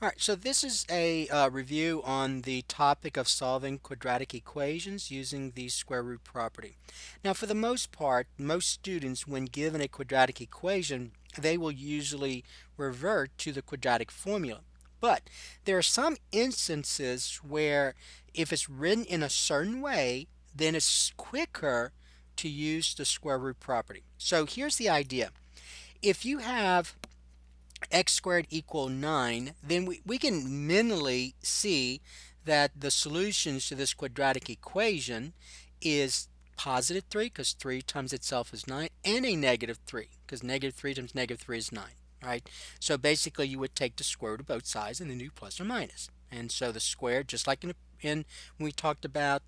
All right, so this is a review on the topic of solving quadratic equations using the square root property. Now, for the most part, most students, when given a quadratic equation, they will usually revert to the quadratic formula. But there are some instances where if it's written in a certain way, then it's quicker to use the square root property. So here's the idea. If you have x squared equal 9, then we can mentally see that the solutions to this quadratic equation is positive 3 because 3 times itself is 9 and a negative 3 because negative 3 times negative 3 is 9, right? So basically you would take the square root of both sides and then do plus or minus. And so the square, just like in when we talked about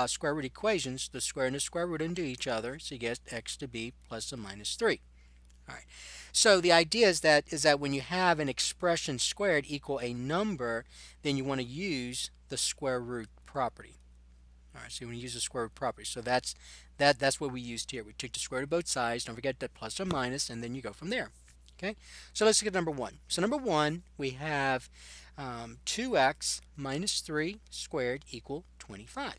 square root equations, the square and the square root undo each other, so you get x to be plus or minus 3. All right. So the idea is that when you have an expression squared equal a number, then you want to use the square root property. All right. So you want to use the square root property. So that's what we used here. We took the square root of both sides. Don't forget that plus or minus, and then you go from there. Okay. So let's look at number one. So number one, we have 2x minus 3 squared equal 25.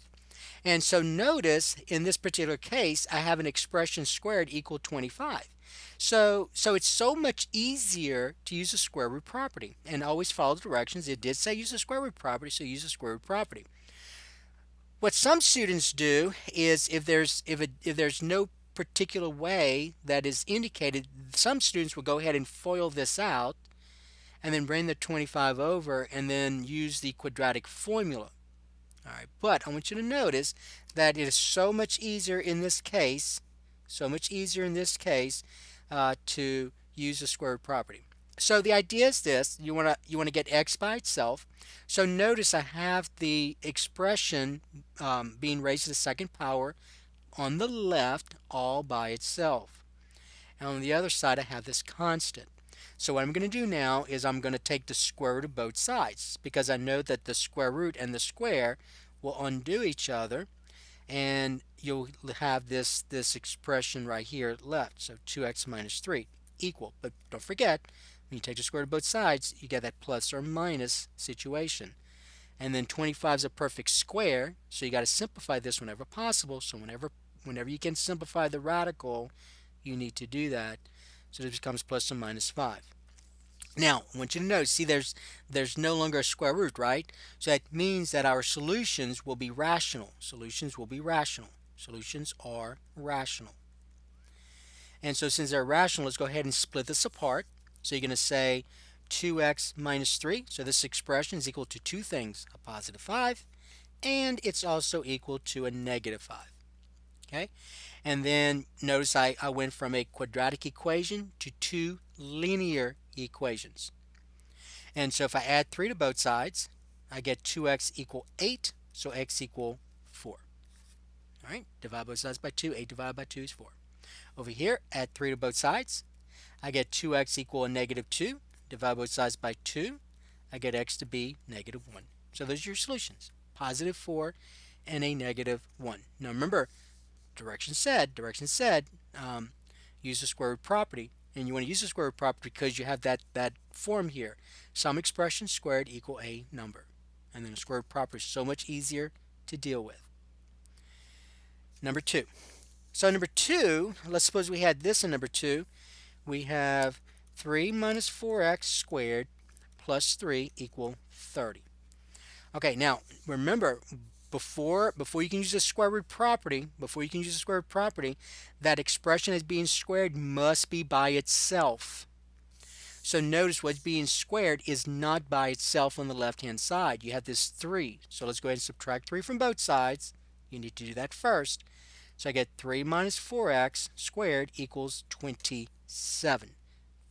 And so notice in this particular case, I have an expression squared equal 25. So it's so much easier to use the square root property and always follow the directions. It did say use the square root property, so use the square root property. What some students do is if there's no particular way that is indicated, some students will go ahead and FOIL this out and then bring the 25 over and then use the quadratic formula. All right, but I want you to notice that it is so much easier in this case, to use the square root property. So the idea is this: you want to get x by itself. So notice I have the expression being raised to the second power on the left all by itself, and on the other side I have this constant. So what I'm going to do now is I'm going to take the square root of both sides because I know that the square root and the square will undo each other, and you'll have this expression right here left. So 2x minus 3 equal. But don't forget, when you take the square root of both sides, you get that plus or minus situation. And then 25 is a perfect square, so you got to simplify this whenever possible. So whenever you can simplify the radical, you need to do that. So this becomes plus or minus 5. Now, I want you to notice, see there's no longer a square root, right? So that means that our solutions will be rational. Solutions will be rational. Solutions are rational. And so since they're rational, let's go ahead and split this apart. So you're going to say 2x minus 3. So this expression is equal to two things, a positive 5, and it's also equal to a negative 5. Okay? And then notice I went from a quadratic equation to two linear equations. And so if I add 3 to both sides, I get 2x equal 8, so x equal 4. All right, divide both sides by 2, 8 divided by 2 is 4. Over here, add 3 to both sides, I get 2x equal a negative 2, divide both sides by 2, I get x to be negative 1. So those are your solutions, positive 4 and a negative 1. Now remember, directions said use the square root property, and you want to use the square root property because you have that form here, some expression squared equal a number, and then the square root property is so much easier to deal with. Number two. So number two, let's suppose we had this in number two. We have 3 minus 4x squared plus 3 equal 30. Okay, now remember, before you can use the square root property, that expression as being squared must be by itself. So notice what's being squared is not by itself on the left hand side. You have this 3. So let's go ahead and subtract 3 from both sides. You need to do that first. So I get 3 minus 4x squared equals 27.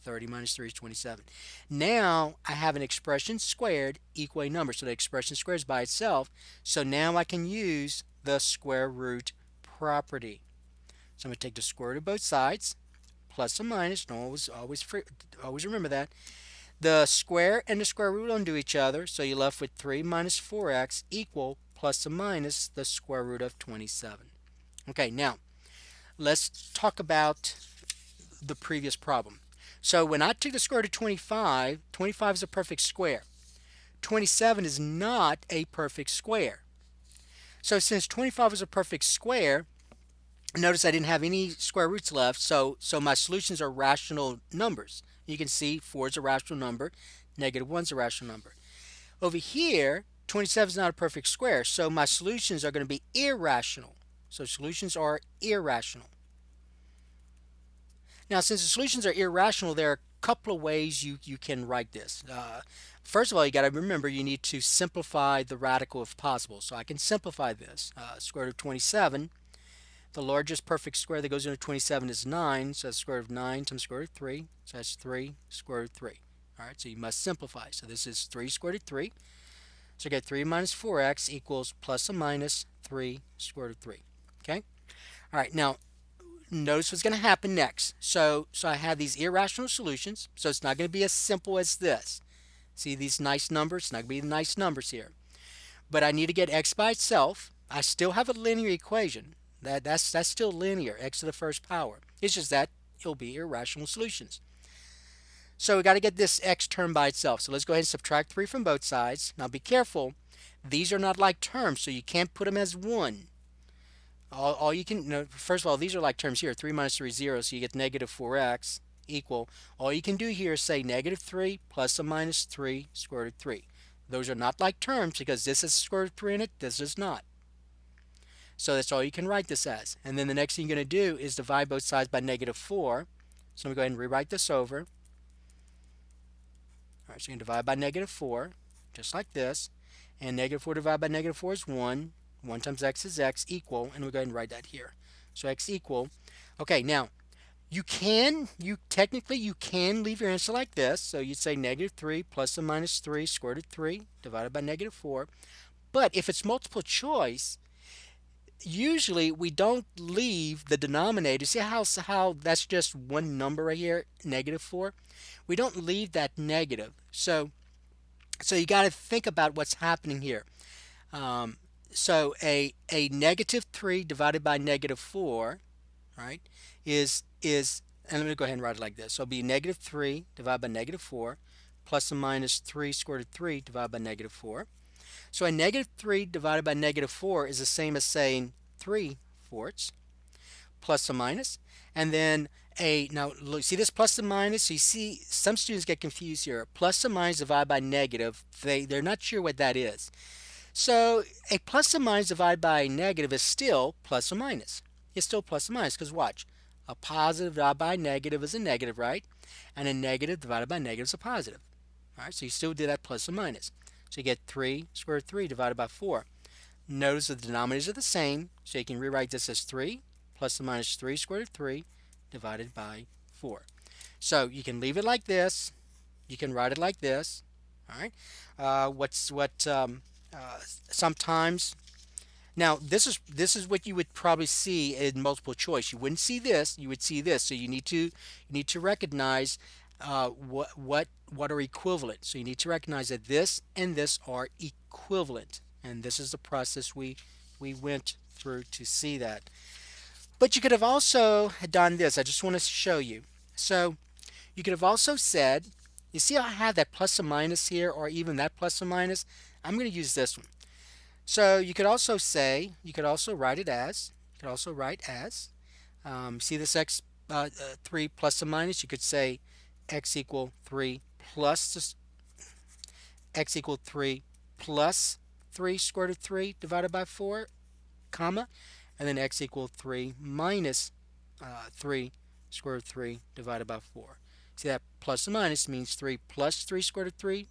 30 minus 3 is 27. Now I have an expression squared equal a number. So the expression squared is by itself. So now I can use the square root property. So I'm going to take the square root of both sides, plus or minus. Don't always remember that. The square and the square root undo each other. So you're left with 3 minus 4x equal plus or minus the square root of 27. Okay, now let's talk about the previous problem. So when I took the square root of 25, 25 is a perfect square. 27 is not a perfect square. So since 25 is a perfect square, notice I didn't have any square roots left, so my solutions are rational numbers. You can see 4 is a rational number, negative 1 is a rational number. Over here, 27 is not a perfect square, so my solutions are going to be irrational. So solutions are irrational. Now, since the solutions are irrational, there are a couple of ways you can write this. First of all, you got to remember you need to simplify the radical if possible. So I can simplify this. Square root of 27. The largest perfect square that goes into 27 is 9, so that's square root of 9 times square root of 3, so that's 3 square root of 3. Alright, so you must simplify. So this is 3 square root of 3. So you get 3 minus 4x equals plus or minus 3 square root of 3. Okay? Alright, now notice what's going to happen next. So I have these irrational solutions, so it's not going to be as simple as this. See these nice numbers? It's not going to be nice numbers here. But I need to get x by itself. I still have a linear equation. That's still linear, x to the first power. It's just that it'll be irrational solutions. So we got to get this x term by itself. So let's go ahead and subtract 3 from both sides. Now be careful. These are not like terms, so you can't put them as 1. All you can, first of all, these are like terms here. 3 minus 3 is 0, so you get negative 4x equal. All you can do here is say negative 3 plus or minus 3 square root of 3. Those are not like terms because this has square root of 3 in it, this does not. So that's all you can write this as. And then the next thing you're going to do is divide both sides by negative 4. So I'm going to go ahead and rewrite this over. Alright, so you can divide by negative 4, just like this. And negative 4 divided by negative 4 is 1. 1 times x is x equal, and we'll go ahead and write that here. So x equal. Okay, now, technically you can leave your answer like this. So you'd say negative 3 plus or minus 3 square root of 3 divided by negative 4. But if it's multiple choice, usually we don't leave the denominator. See how that's just one number right here, negative 4? We don't leave that negative. So you got to think about what's happening here. So a negative 3 divided by negative 4, right, is and let me go ahead and write it like this. So it'll be negative 3 divided by negative 4 plus or minus 3 square root of 3 divided by negative 4. So a negative 3 divided by negative 4 is the same as saying 3/4 plus or minus. And then now look, see this plus and minus? So you see some students get confused here. Plus and minus divided by negative, they're not sure what that is. So a plus and minus divided by a negative is still plus or minus. It's still plus or minus because watch. A positive divided by a negative is a negative, right? And a negative divided by a negative is a positive. All right, so you still do that plus or minus. So you get 3 square root of 3 divided by 4. Notice the denominators are the same, so you can rewrite this as 3 plus or minus 3 square root of 3 divided by 4. So you can leave it like this. You can write it like this. All right. Sometimes. Now this is what you would probably see in multiple choice. You wouldn't see this. You would see this. So you need to recognize what are equivalent. So you need to recognize that this and this are equivalent, and this is the process we went through to see that. But you could have also done this. I just want to show you. So you could have also said, you see how I have that plus or minus here, or even that plus or minus? I'm going to use this one. So you could also say, you could also write as, see this x 3 plus or minus? You could say x equal 3 plus x equal 3 plus 3 square root of 3 divided by 4, comma, and then x equal 3 minus 3 square root of 3 divided by 4. See that plus or minus means 3 plus 3 square root of 3,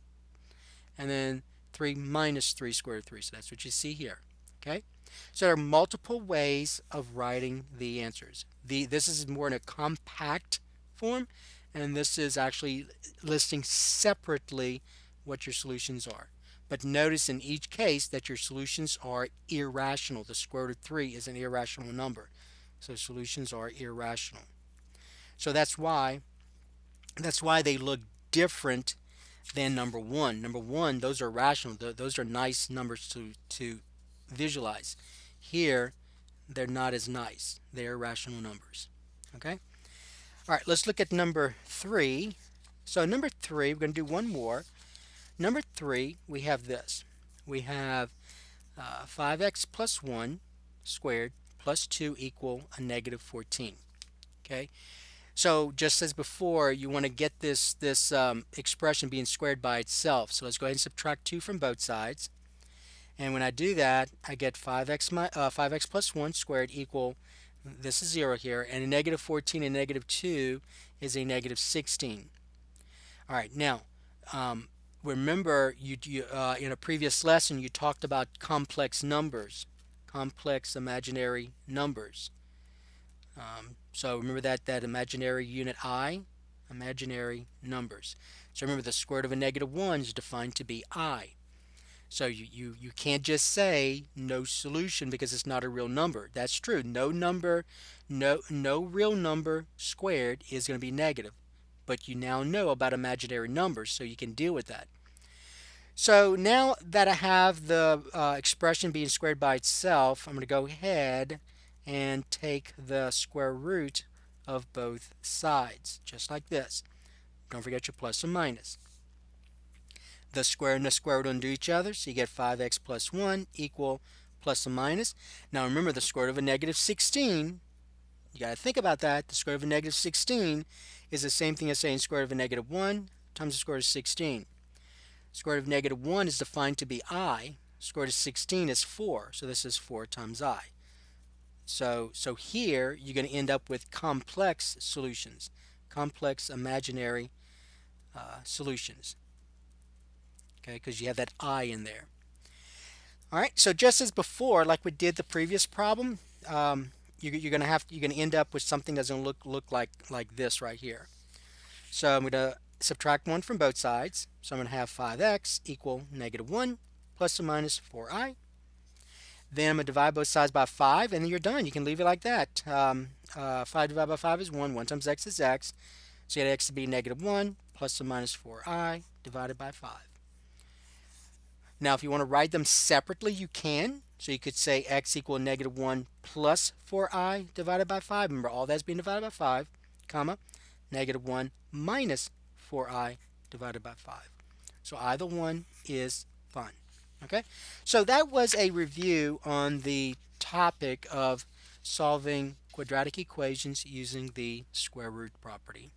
and then 3 minus 3 square root of 3. So that's what you see here. Okay? So there are multiple ways of writing the answers. This is more in a compact form, and this is actually listing separately what your solutions are. But notice in each case that your solutions are irrational. The square root of 3 is an irrational number. So solutions are irrational. So that's why they look different than number 1. Number 1, those are rational. Those are nice numbers to visualize. Here, they're not as nice. They're irrational numbers. Okay? All right, let's look at number 3. So number 3, we're going to do one more. Number 3, we have this. We have 5x plus 1 squared plus 2 equal a negative 14. Okay, so just as before, you want to get this expression being squared by itself. So let's go ahead and subtract 2 from both sides. And when I do that, I get 5x plus 1 squared equal, this is 0 here, and a negative 14 and negative 2 is a negative 16. All right, now, um, remember in a previous lesson you talked about complex numbers, complex imaginary numbers. So remember that imaginary unit I, imaginary numbers. So remember the square root of a negative 1 is defined to be I. So you can't just say no solution because it's not a real number. That's true. No number, no real number squared is going to be negative. But you now know about imaginary numbers, so you can deal with that. So now that I have the expression being squared by itself, I'm going to go ahead and take the square root of both sides, just like this. Don't forget your plus and minus. The square and the square root undo each other, so you get 5x plus 1 equal plus and minus. Now remember, the square root of a negative 16, you got to think about that. The square root of a negative 16 is the same thing as saying square root of a negative 1 times the square root of 16. Square root of negative 1 is defined to be I. Square root of 16 is 4, so this is 4 times I. So here you're going to end up with complex solutions, complex imaginary solutions, okay, because you have that I in there. All right, so just as before, like we did the previous problem, you're going to end up with something that's going to look like this right here. So I'm going to subtract 1 from both sides. So I'm going to have 5x equal negative 1 plus or minus 4I. Then I'm going to divide both sides by 5, and then you're done. You can leave it like that. 5 divided by 5 is 1. 1 times x is x. So you get x to be negative 1 plus or minus 4I divided by 5. Now, if you want to write them separately, you can. So you could say x equal negative 1 plus 4I divided by 5. Remember, all that's being divided by 5, comma, negative 1 minus 4I divided by 5. So either one is fine. Okay, so that was a review on the topic of solving quadratic equations using the square root property.